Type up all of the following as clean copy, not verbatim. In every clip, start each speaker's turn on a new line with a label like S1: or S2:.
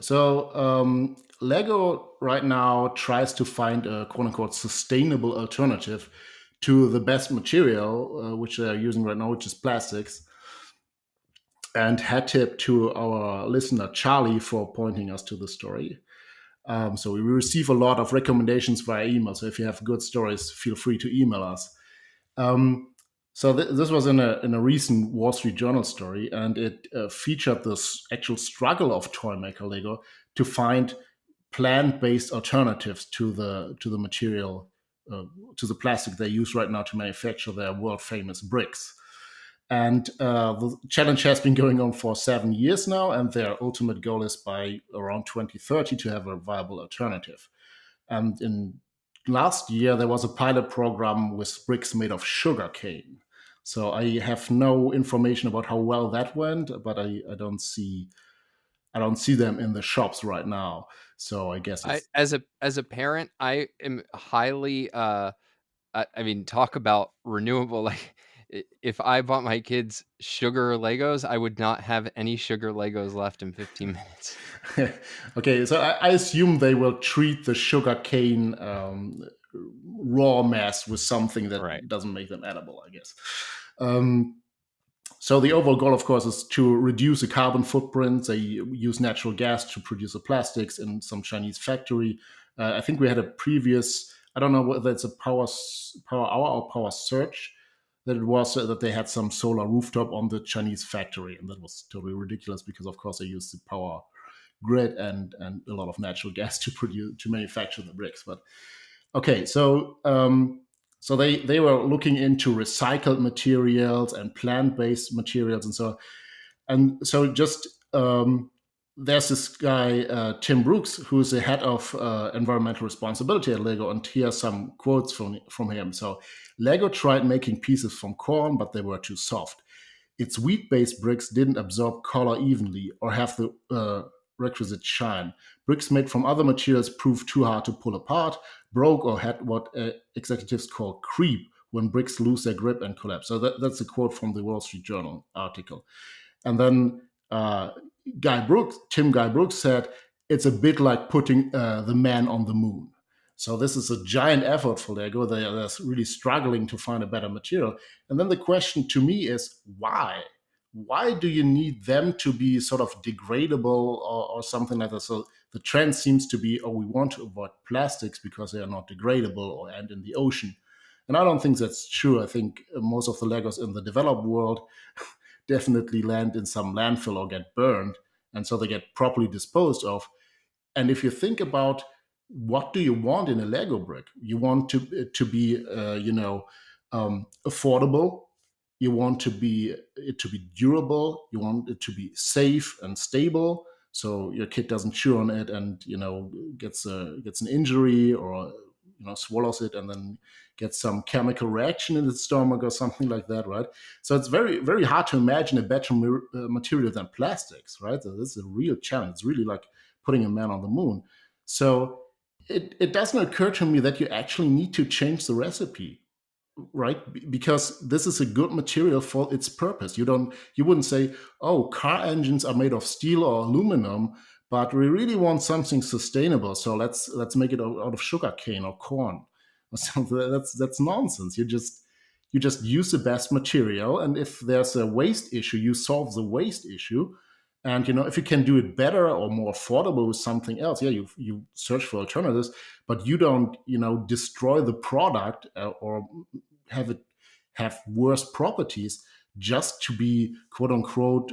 S1: So Lego right now tries to find a quote unquote sustainable alternative to the best material which they're using right now, which is plastics. And hat tip to our listener Charlie for pointing us to the story. So we receive a lot of recommendations via email. So if you have good stories, feel free to email us. Um, this was in a recent Wall Street Journal story, and it featured this actual struggle of toy maker Lego to find plant-based alternatives to the material, to the plastic they use right now to manufacture their world famous bricks. And the challenge has been going on for 7 years now, and their ultimate goal is by around 2030 to have a viable alternative. And in last year, there was a pilot program with bricks made of sugar cane. So I have no information about how well that went, but I don't see them in the shops right now. So I guess
S2: I
S1: it's
S2: as a parent, I am highly I mean, talk about renewable. Like, if I bought my kids sugar Legos, I would not have any sugar Legos left in 15 minutes.
S1: okay. So I assume they will treat the sugar cane raw mass with something
S2: Right.
S1: that doesn't make them edible, I guess. Um, So the overall goal, of course, is to reduce the carbon footprint. They use natural gas to produce the plastics in some Chinese factory. I think we had a previous, I don't know whether it's a power hour or power surge, that it was that they had some solar rooftop on the Chinese factory, and that was totally ridiculous because, of course, they use the power grid and a lot of natural gas to manufacture the bricks. But okay, so they were looking into recycled materials and plant based materials, and so just there's this guy Tim Brooks, who's the head of environmental responsibility at Lego, and here's some quotes from him. So Lego tried making pieces from corn, but they were too soft. Its wheat-based bricks didn't absorb color evenly or have the requisite shine. Bricks made from other materials proved too hard to pull apart, broke, or had what executives call creep when bricks lose their grip and collapse. So that's a quote from the Wall Street Journal article. And then Tim Guy Brooks said, it's a bit like putting the man on the moon. So this is a giant effort for Lego. They're really struggling to find a better material. And then the question to me is why? Why do you need them to be sort of degradable or something like that? So the trend seems to be, oh, we want to avoid plastics because they are not degradable or end in the ocean. And I don't think that's true. I think most of the Legos in the developed world definitely land in some landfill or get burned. And so they get properly disposed of. And if you think about what do you want in a Lego brick, you want to be affordable. You want to be it to be durable. You want it to be safe and stable, so your kid doesn't chew on it and gets an injury or swallows it and then gets some chemical reaction in its stomach or something like that, right? So it's very very hard to imagine a better material than plastics, right? So this is a real challenge. It's really like putting a man on the moon. So it doesn't occur to me that you actually need to change the recipe, right? Because this is a good material for its purpose. You wouldn't say, oh, car engines are made of steel or aluminum, but we really want something sustainable, so let's make it out of sugar cane or corn or something. That's nonsense. You just use the best material, and if there's a waste issue, you solve the waste issue. And if you can do it better or more affordable with something else, yeah, you search for alternatives, but you don't destroy the product or have it have worse properties just to be quote unquote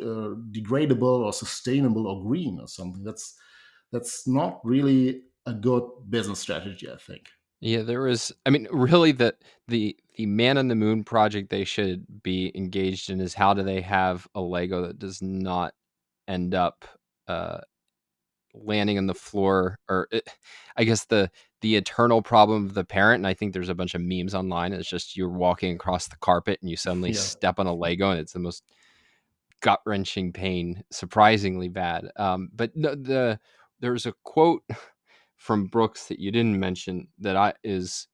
S1: degradable or sustainable or green or something. That's not really a good business strategy, I think.
S2: Yeah, there was. I mean, really, the man on the moon project they should be engaged in is how do they have a Lego that does not end up uh, landing on the floor, or I guess the eternal problem of the parent. And I think there's a bunch of memes online. It's just you're walking across the carpet and you suddenly
S1: Yeah.
S2: step on a Lego, and it's the most gut wrenching pain, surprisingly bad. But no, there's a quote from Brooks that you didn't mention that I is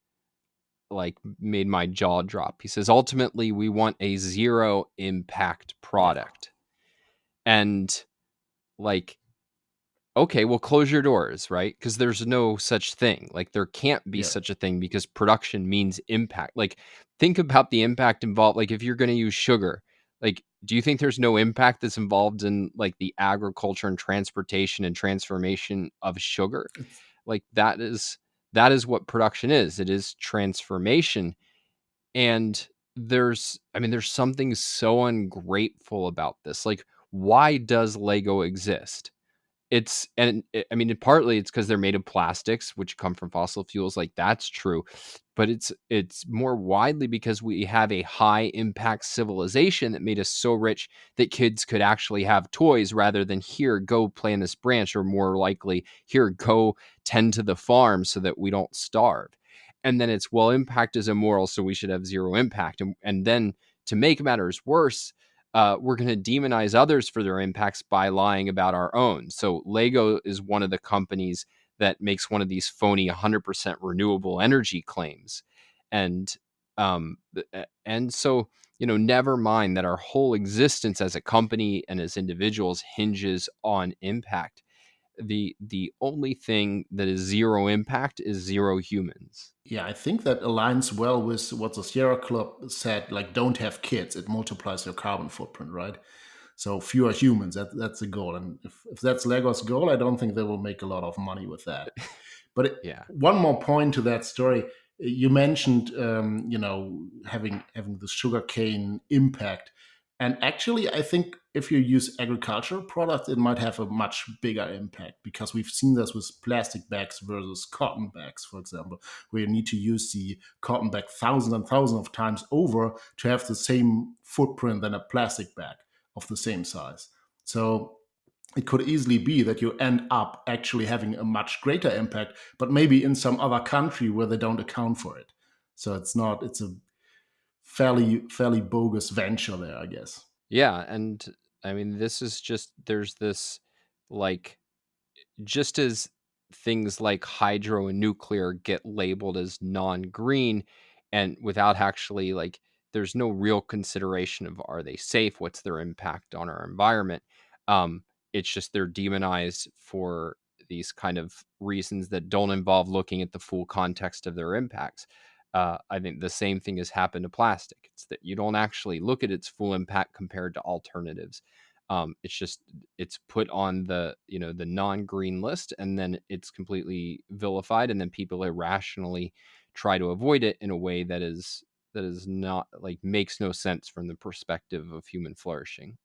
S2: like made my jaw drop. He says, ultimately, we want a zero impact
S1: Yeah.
S2: product. And like okay, well, close your doors, right? Because there's no such thing. Like, there can't be
S1: Yeah,
S2: such a thing because production means impact. Like, think about the impact involved. Like, if you're going to use sugar, like, do you think there's no impact that's involved in like the agriculture and transportation and transformation of sugar?
S1: it's
S2: Like, that is what production is. It is transformation. And there's something so ungrateful about this. Like, why does Lego exist? It's and it I mean, partly it's because 'cause they're made of plastics, which come from fossil fuels, like, that's true, but it's more widely because we have a high impact civilization that made us so rich that kids could actually have toys rather than, "Here, go play in this branch," or more likely, "Here, go tend to the farm so that we don't starve." And then it's, "Well, impact is immoral, so we should have 0 impact," and then to make matters worse, we're going to demonize others for their impacts by lying about our own. So Lego is one of the companies that makes one of these phony 100% renewable energy claims, and and so never mind that our whole existence as a company and as individuals hinges on impact. The only thing that is zero impact is zero humans.
S1: yeah. I think that aligns well with what the Sierra Club said. Like, don't have kids; it multiplies your carbon footprint, right? So fewer humans. That's the goal. And if that's Legos' goal, I don't think they will make a lot of money with that. But
S2: Yeah.
S1: one more point to that story. You mentioned, having the sugarcane impact, and actually, I think if you use agricultural products, it might have a much bigger impact because we've seen this with plastic bags versus cotton bags, for example, where you need to use the cotton bag thousands and thousands of times over to have the same footprint than a plastic bag of the same size. So it could easily be that you end up actually having a much greater impact, but maybe in some other country where they don't account for it. So it's a fairly bogus venture there, I guess.
S2: Yeah, and I mean, this is just there's this, like, just as things like hydro and nuclear get labeled as non-green, and without actually, like, there's no real consideration of, are they safe, what's their impact on our environment. um it's just they're demonized for these kind of reasons that don't involve looking at the full context of their impacts. I think the same thing has happened to plastic. It's that you don't actually look at its full impact compared to alternatives. It's just it's put on the non-green list, and then it's completely vilified, and then people irrationally try to avoid it in a way that is not, like, makes no sense from the perspective of human flourishing.